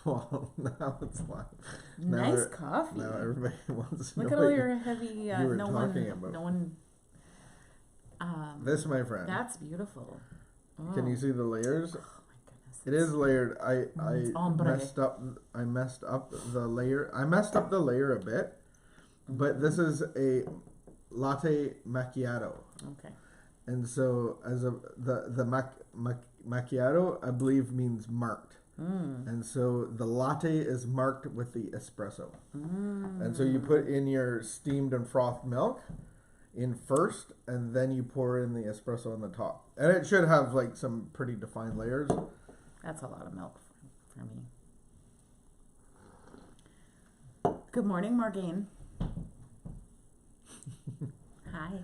Well, now it's live. Nice coffee. Now everybody wants to Look know at all what your heavy. you were talking about. No one. This, my friend. That's beautiful. Oh. Can you see the layers? Oh my goodness. It is layered. I ombre. messed up. I messed up the layer. I messed up the layer a bit, but this is a latte macchiato. Okay. And so as the macchiato, I believe, means marked. And so the latte is marked with the espresso. And so you put in your steamed and frothed milk in first, and then you pour in the espresso on the top. And it should have like some pretty defined layers. That's a lot of milk for me. Good morning, Morgane. Hi.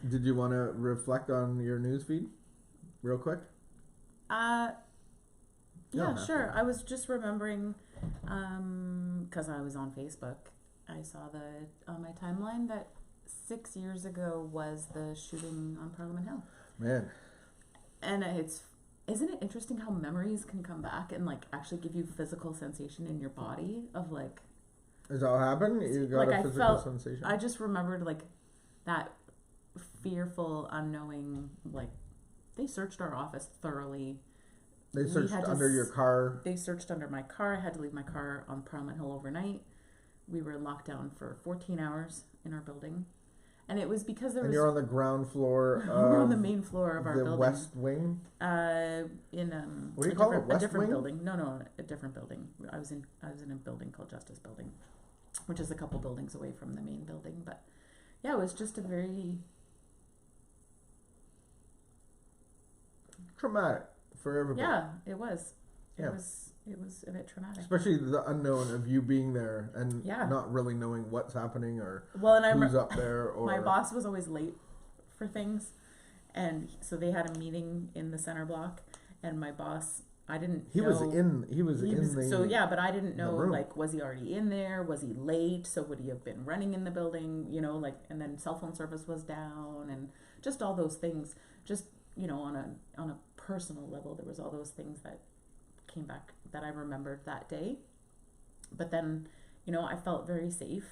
Did you want to reflect on your news feed real quick? Yeah, sure. I was just remembering, because I was on Facebook, I saw on my timeline that 6 years ago was the shooting on Parliament Hill. Man. And isn't it interesting how memories can come back and like actually give you physical sensation in your body of like. Is that what happened? You got like a physical sensation? I just remembered like that fearful, unknowing, like they searched our office thoroughly. They searched under your car. They searched under my car. I had to leave my car on Parliament Hill overnight. We were locked down for 14 hours in our building. And it was because there was... And you're on the ground floor we're on the main floor of our building. The West Wing? What do you call it? West a different Wing? building. No, a different building. I was in a building called Justice Building, which is a couple buildings away from the main building. But yeah, it was just a very... traumatic for everybody. Yeah, it was. It was a bit traumatic. Especially the unknown of you being there and not really knowing what's happening or who's up there. Or my boss was always late for things, and so they had a meeting in the center block, and my boss, I didn't. He was in the. So yeah, but I didn't know. Like, was he already in there? Was he late? So would he have been running in the building? You know, like, and then cell phone service was down, and just all those things. Just on a personal level, there was all those things that came back that I remembered that day. But then, I felt very safe.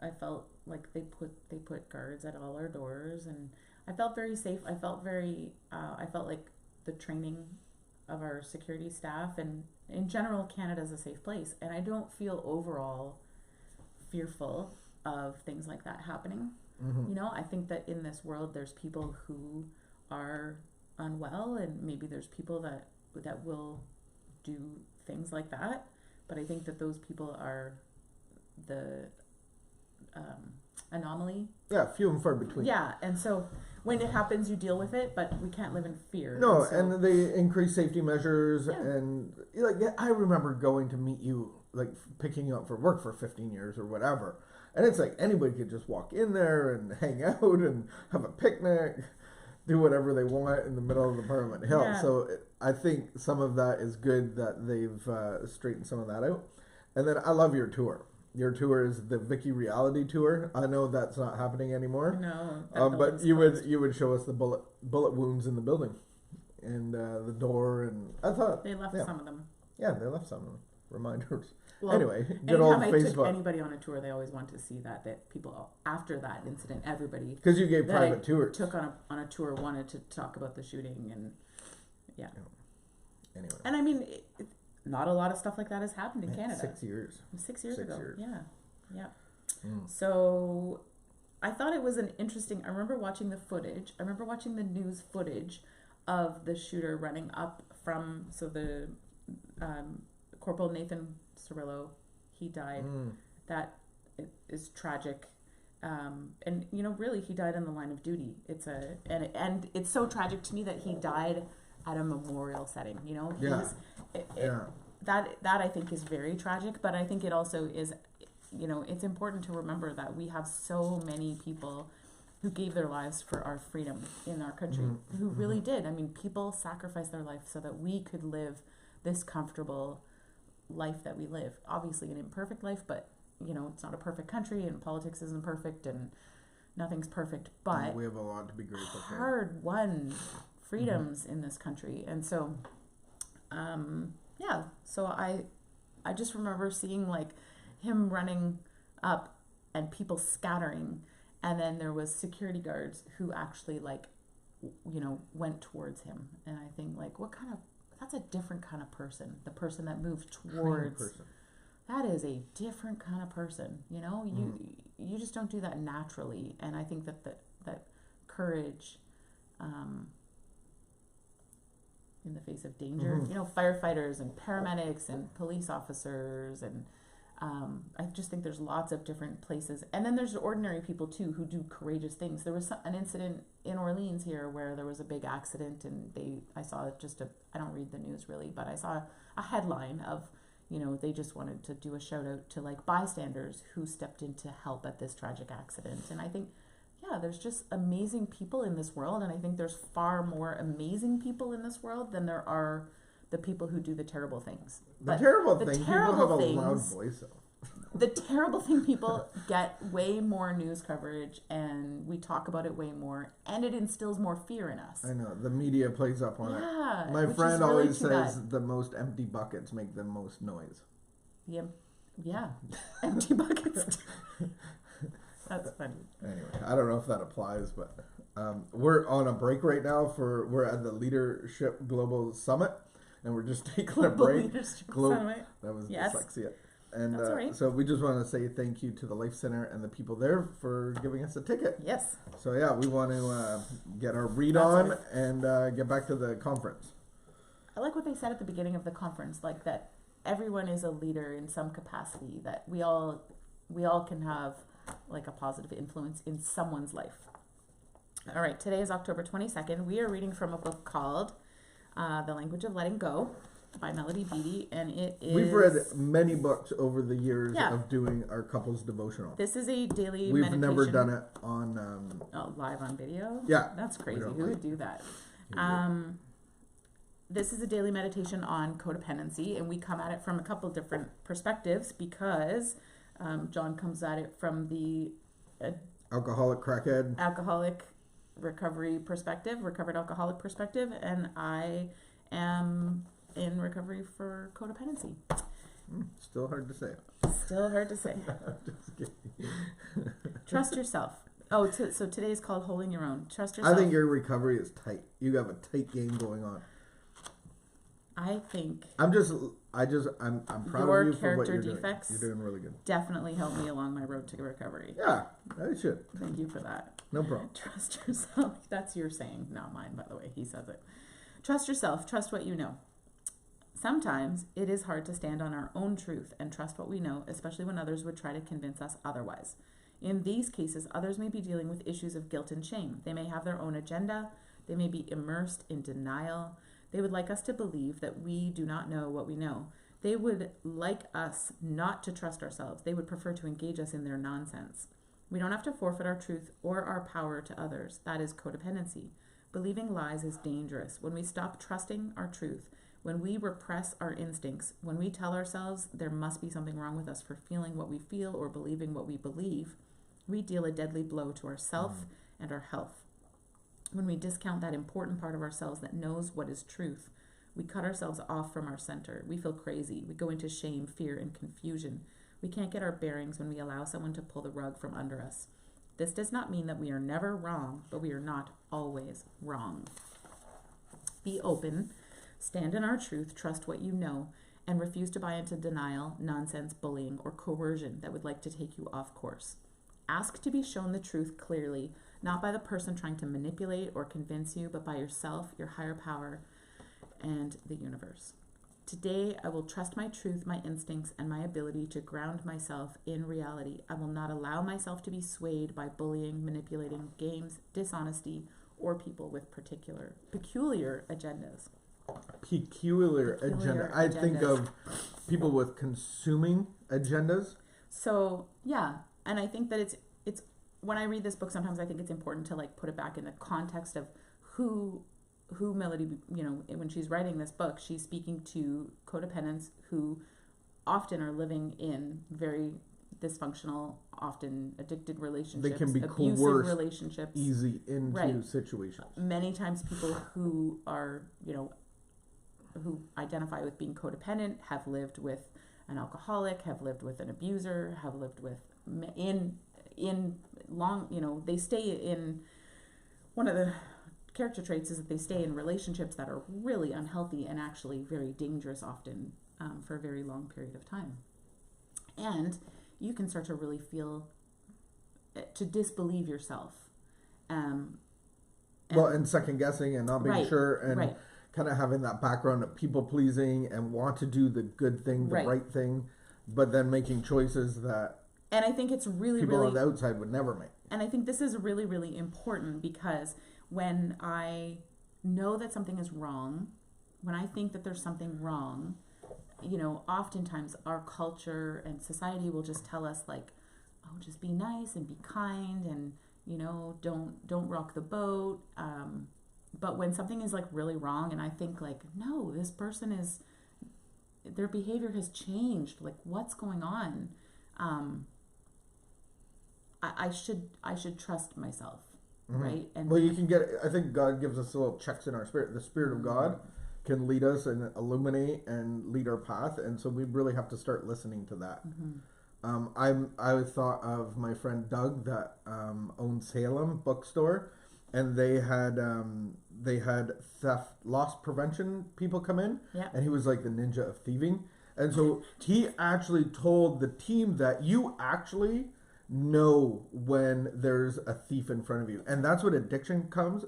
I felt like they put guards at all our doors, and I felt very safe. I felt like the training of our security staff, and in general, Canada's a safe place. And I don't feel overall fearful of things like that happening. Mm-hmm. I think that in this world, there's people who are unwell, and maybe there's people that will do things like that, but I think that those people are the anomaly. Yeah, few and far between. Yeah, and so when it happens, you deal with it, but we can't live in fear. No, and they increase safety measures, and I remember going to meet you, like picking you up for work for 15 years or whatever, and it's like anybody could just walk in there and hang out and have a picnic, do whatever they want in the middle of the Parliament Hill. Yeah. So I think some of that is good that they've straightened some of that out. And then I love your tour. Your tour is the Vicky Reality Tour. I know that's not happening anymore. No, but you would show us the bullet wounds in the building, and the door, and I thought they left some of them. Yeah, they left some of them. Reminders. Well, anyway, good old Facebook. I took anybody on a tour, they always want to see that people after that incident, everybody because you gave private tours. Took on a tour wanted to talk about the shooting, and Anyway, and I mean, not a lot of stuff like that has happened in Canada. 6 years. 6 years ago. Yeah. So I thought it was an interesting. I remember watching the footage. I remember watching the news footage of the shooter running up from the Corporal Nathan Cirillo, he died. That is tragic. And really he died in the line of duty. And it's so tragic to me that he died at a memorial setting, that I think is very tragic, but I think it also is, it's important to remember that we have so many people who gave their lives for our freedom in our country, who really did. I mean, people sacrificed their life so that we could live this comfortable life that we live. Obviously an imperfect life, but it's not a perfect country, and politics isn't perfect, and nothing's perfect, but we have a lot to be grateful for. Hard won freedoms in this country. And so Yeah. So I just remember seeing like him running up and people scattering, and then there was security guards who actually like, went towards him. And I think like, that's a different kind of person. The person that moved towards, that is a different kind of person. You just don't do that naturally. And I think that that courage, in the face of danger, firefighters and paramedics and police officers, and I just think there's lots of different places. And then there's ordinary people too who do courageous things. There was an incident in Orleans here where there was a big accident, and I saw I don't read the news really, but I saw a headline of, they just wanted to do a shout out to like bystanders who stepped in to help at this tragic accident. And I think, yeah, there's just amazing people in this world, and I think there's far more amazing people in this world than there are the people who do the terrible things. People have a loud voice, though. The terrible thing, people get way more news coverage, and we talk about it way more, and it instills more fear in us. I know. The media plays up on it. My friend really always says the most empty buckets make the most noise. Yeah. Empty buckets. That's funny. Anyway, I don't know if that applies, but we're on a break right now. We're at the Leadership Global Summit, and we're just taking a break. Summit. That was dyslexia. And That's all right. So we just want to say thank you to the Life Center and the people there for giving us a ticket. Yes. So yeah, we want to get our read on and get back to the conference. I like what they said at the beginning of the conference, like that everyone is a leader in some capacity, that we all can have like a positive influence in someone's life. All right, today is October 22nd. We are reading from a book called The Language of Letting Go by Melody Beattie, and it is... We've read many books over the years of doing our couples devotional. This is a daily We've meditation. Never done it on... live on video? Yeah. That's crazy. Who would do that? This is a daily meditation on codependency, and we come at it from a couple different perspectives because John comes at it from the... alcoholic recovery perspective, recovered alcoholic perspective, and I am in recovery for codependency. Still hard to say. Just kidding. Trust yourself. So today is called Holding Your Own. Trust yourself. I think your recovery is tight. You have a tight game going on. I think I'm proud of you for what you're doing. Defects You're doing really good. Definitely helped me along my road to recovery. Yeah, I should. Thank you for that. No problem. Trust yourself. That's your saying, not mine, by the way. He says it. Trust yourself. Trust what you know. Sometimes it is hard to stand on our own truth and trust what we know, especially when others would try to convince us otherwise. In these cases, others may be dealing with issues of guilt and shame. They may have their own agenda. They may be immersed in denial. They would like us to believe that we do not know what we know. They would like us not to trust ourselves. They would prefer to engage us in their nonsense. We don't have to forfeit our truth or our power to others. That is codependency. Believing lies is dangerous. When we stop trusting our truth, when we repress our instincts, when we tell ourselves there must be something wrong with us for feeling what we feel or believing what we believe, we deal a deadly blow to ourself and our health. When we discount that important part of ourselves that knows what is truth, we cut ourselves off from our center. We feel crazy. We go into shame, fear, and confusion. We can't get our bearings when we allow someone to pull the rug from under us. This does not mean that we are never wrong, but we are not always wrong. Be open, stand in our truth, trust what you know, and refuse to buy into denial, nonsense, bullying, or coercion that would like to take you off course. Ask to be shown the truth clearly, not by the person trying to manipulate or convince you, but by yourself, your higher power, and the universe. Today, I will trust my truth, my instincts, and my ability to ground myself in reality. I will not allow myself to be swayed by bullying, manipulating, games, dishonesty, or people with peculiar agendas. Peculiar agenda. I think of people with consuming agendas. So, yeah. And I think that it's when I read this book, sometimes I think it's important to like put it back in the context of who Melody, when she's writing this book, she's speaking to codependents who often are living in very dysfunctional, often addicted relationships. They can be abusive coerced relationships. Easy into situations. Many times people who are, who identify with being codependent have lived with an alcoholic, have lived with an abuser, have lived with in long, they stay in, one of the character traits is that they stay in relationships that are really unhealthy and actually very dangerous often, for a very long period of time. And you can start to really feel, to disbelieve yourself. And second guessing and not being sure, and kind of having that background of people pleasing and want to do the good thing, the right thing, but then making choices that and I think it's really people on the outside would never make. And I think this is really, really important, because when I know that something is wrong, when I think that there's something wrong, oftentimes our culture and society will just tell us like, oh, just be nice and be kind and, don't rock the boat. But when something is like really wrong and I think like, no, this person their behavior has changed. Like, what's going on? I should trust myself, right? And you can I think God gives us little checks in our spirit. The Spirit of God can lead us and illuminate and lead our path, and so we really have to start listening to that. I thought of my friend Doug that owns Salem Bookstore, and they had theft loss prevention people come in, and he was like the ninja of thieving, and so he actually told the team that you actually know when there's a thief in front of you, and that's what addiction come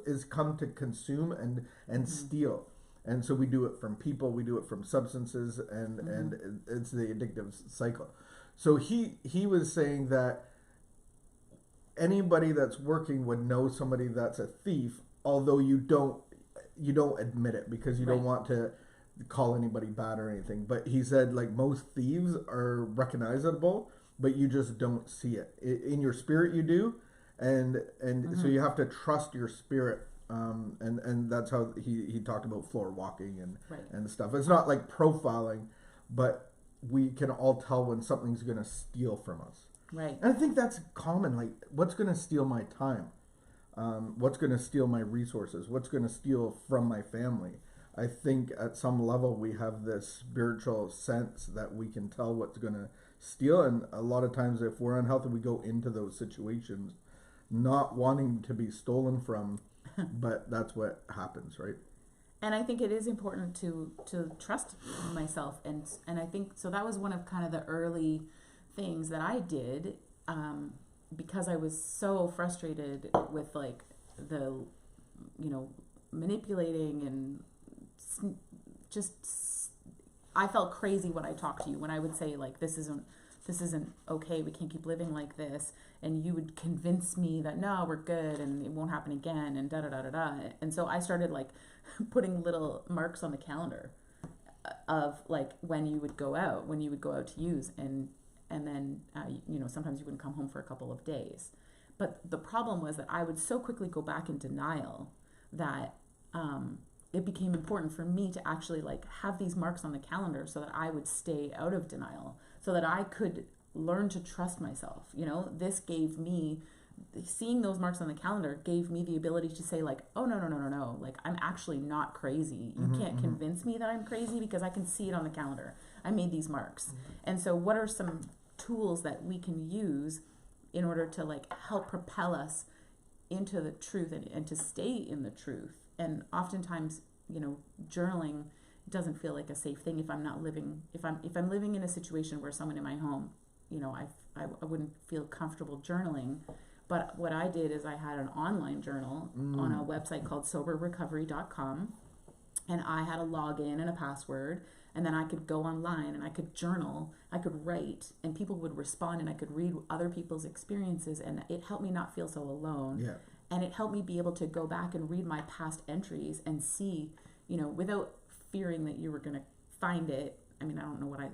to consume and steal. And so we do it from people, we do it from substances, and it's the addictive cycle. So he was saying that anybody that's working would know somebody that's a thief, although you don't admit it because you don't want to call anybody bad or anything. But he said like most thieves are recognizable, but you just don't see it. In your spirit you do, and so you have to trust your spirit. And that's how he talked about floor walking and stuff. It's not like profiling, but we can all tell when something's going to steal from us. Right. And I think that's common. Like, what's going to steal my time? What's going to steal my resources? What's going to steal from my family? I think at some level we have this spiritual sense that we can tell what's going to steal. And a lot of times if we're unhealthy, we go into those situations not wanting to be stolen from, but that's what happens, right? And I think it is important to trust myself. And I think, so that was one of kind of the early things that I did, because I was so frustrated with like the, manipulating and just, I felt crazy when I talked to you, when I would say like, this isn't okay, we can't keep living like this, and you would convince me that no, we're good and it won't happen again and da-da-da-da-da. And so I started like putting little marks on the calendar of like when you would go out to use, and then sometimes you wouldn't come home for a couple of days. But the problem was that I would so quickly go back in denial that it became important for me to actually like have these marks on the calendar so that I would stay out of denial, so that I could learn to trust myself. This gave me, seeing those marks on the calendar gave me the ability to say like, oh, no. Like, I'm actually not crazy. You can't convince me that I'm crazy because I can see it on the calendar. I made these marks. And so what are some tools that we can use in order to like help propel us into the truth and to stay in the truth? And oftentimes, journaling doesn't feel like a safe thing if I'm not living, if I'm living in a situation where someone in my home, I wouldn't feel comfortable journaling. But what I did is I had an online journal on a website called soberrecovery.com, and I had a login and a password, and then I could go online and I could journal, I could write, and people would respond, and I could read other people's experiences, and it helped me not feel so alone. Yeah. And it helped me be able to go back and read my past entries and see, without fearing that you were going to find it. I mean, I don't know what I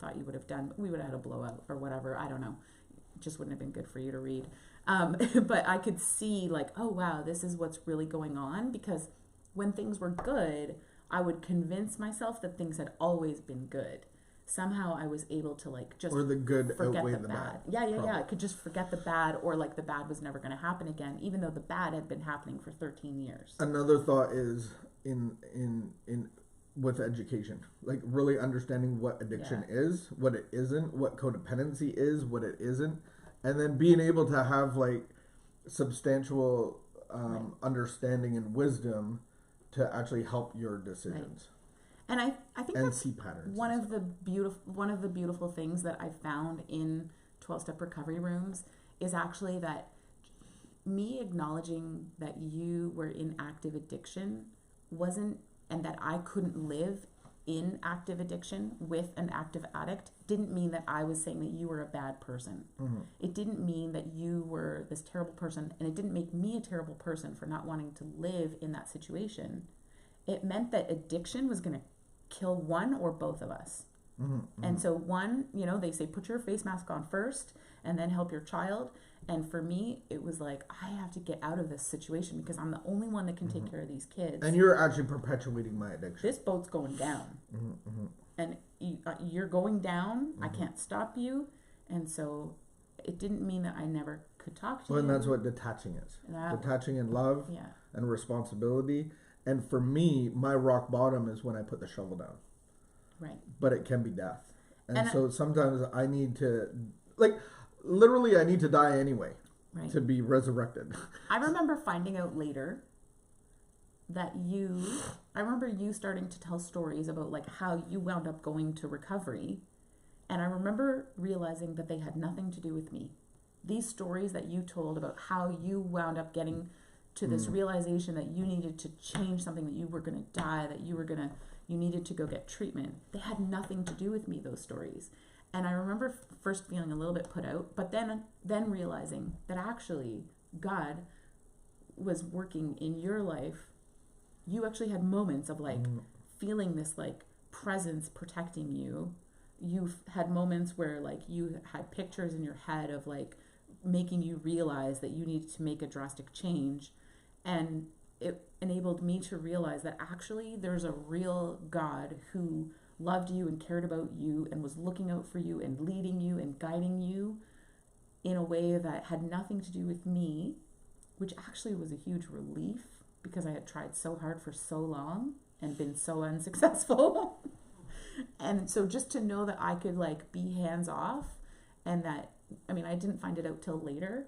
thought you would have done, but we would have had a blowout or whatever. I don't know. It just wouldn't have been good for you to read. But I could see like, oh, wow, this is what's really going on. Because when things were good, I would convince myself that things had always been good. Somehow I was able to like just or the good forget outweigh the the bad. bad. Yeah. I could just forget the bad, or like the bad was never going to happen again, even though the bad had been happening for 13 years. Another thought is with education, like really understanding what addiction is, what it isn't, what codependency is, what it isn't, and then being able to have like substantial understanding and wisdom to actually help your decisions. Right. And I think and that's see patterns. One of the beautiful things that I found in 12-step recovery rooms is actually that me acknowledging that you were in active addiction wasn't, and that I couldn't live in active addiction with an active addict, didn't mean that I was saying that you were a bad person. Mm-hmm. It didn't mean that you were this terrible person, and it didn't make me a terrible person for not wanting to live in that situation. It meant that addiction was going to kill one or both of us. Mm-hmm. And so one, you know, they say put your face mask on first and then help your child. And for me, it was like, I have to get out of this situation because I'm the only one that can take care of these kids. And you're actually perpetuating my addiction. This boat's going down. And you're going down. I can't stop you. And so it didn't mean that I never could talk to you. And that's what detaching is. Detaching in love and responsibility. And for me, my rock bottom is when I put the shovel down. Right. But it can be death. And so sometimes I need to, like, literally I need to die anyway to be resurrected. I remember finding out later that I remember you starting to tell stories about like how you wound up going to recovery. And I remember realizing that they had nothing to do with me. These stories that you told about how you wound up getting to this realization that you needed to change something, that you were going to die, that you needed to go get treatment. They had nothing to do with me, those stories. And I remember first feeling a little bit put out, but then realizing that actually God was working in your life. You actually had moments of like feeling this like presence protecting you. You've had moments where like you had pictures in your head of like making you realize that you needed to make a drastic change. And it enabled me to realize that actually there's a real God who loved you and cared about you and was looking out for you and leading you and guiding you in a way that had nothing to do with me, which actually was a huge relief because I had tried so hard for so long and been so unsuccessful. And so just to know that I could like be hands off, and that, I mean, I didn't find it out till later,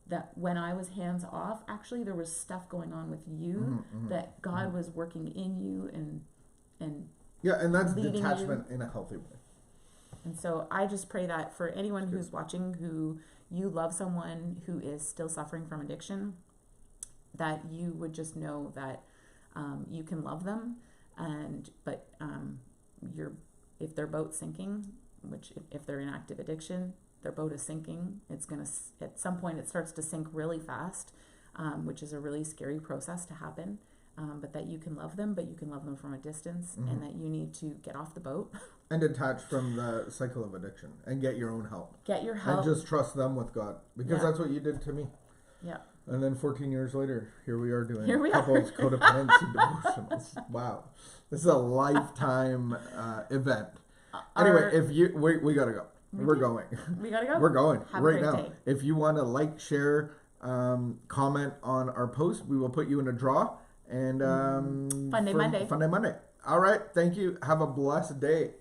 that when I was hands off, actually there was stuff going on with you that God was working in you and yeah, and that's detachment in a healthy way. And so I just pray that for anyone who's watching, who you love someone who is still suffering from addiction, that you would just know that you can love them, but if their boat's sinking, which if they're in active addiction, their boat is sinking. It's gonna, at some point it starts to sink really fast, which is a really scary process to happen. But that you can love them, but you can love them from a distance, and that you need to get off the boat. And detach from the cycle of addiction and get your own help. Get your help. And just trust them with God, because that's what you did to me. Yeah. And then 14 years later, here we are doing couples codependency devotionals. Wow. This is a lifetime event. Anyway, we gotta go. We're going. We gotta go? We're going Have right a great now. day. If you want to like, share, comment on our post, we will put you in a draw. And Fun Day Monday. All right. Thank you. Have a blessed day.